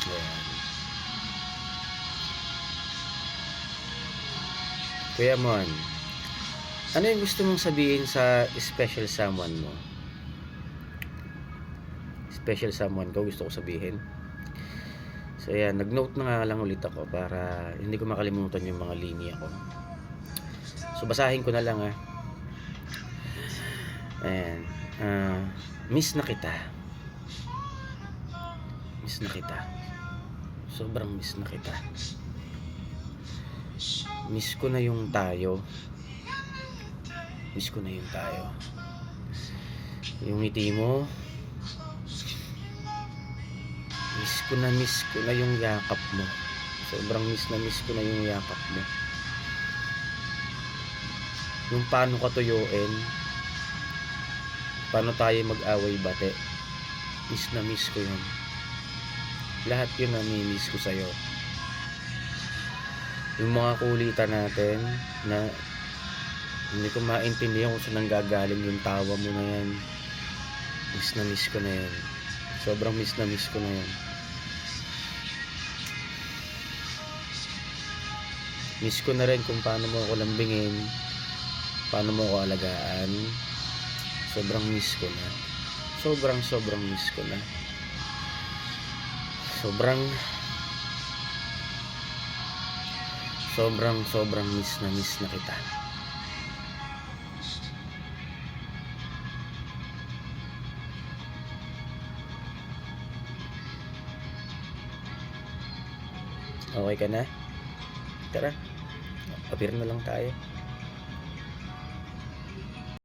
Ayan. Kuya Mon, ano yung gusto mong sabihin sa special someone mo? Special someone ko gusto ko sabihin. So ayan, nag-note na nga lang ulit ako para hindi ko makalimutan yung mga linya ko. So basahin ko na lang Ayan. Miss na kita. Miss na kita. Sobrang miss na kita. Miss ko na yung tayo. Miss ko na yung tayo. Yung ngiti mo. Miss ko na yung yakap mo. Sobrang miss ko na yung yakap mo. Yung paano ka tuyuin, paano tayo mag-away bate. Miss ko yun. Lahat yun nami-miss ko sa'yo. Yung mga kulitan natin na hindi ko maintindihan kung saan nanggagaling yung tawa mo na yan. Miss ko na yan. Sobrang miss ko na yan. Miss ko na rin kung paano mo ako lambingin, paano mo ako alagaan. Sobrang miss ko na. Sobrang miss ko na. Sobrang miss na kita. Okay ka na? Tara, appear na lang tayo.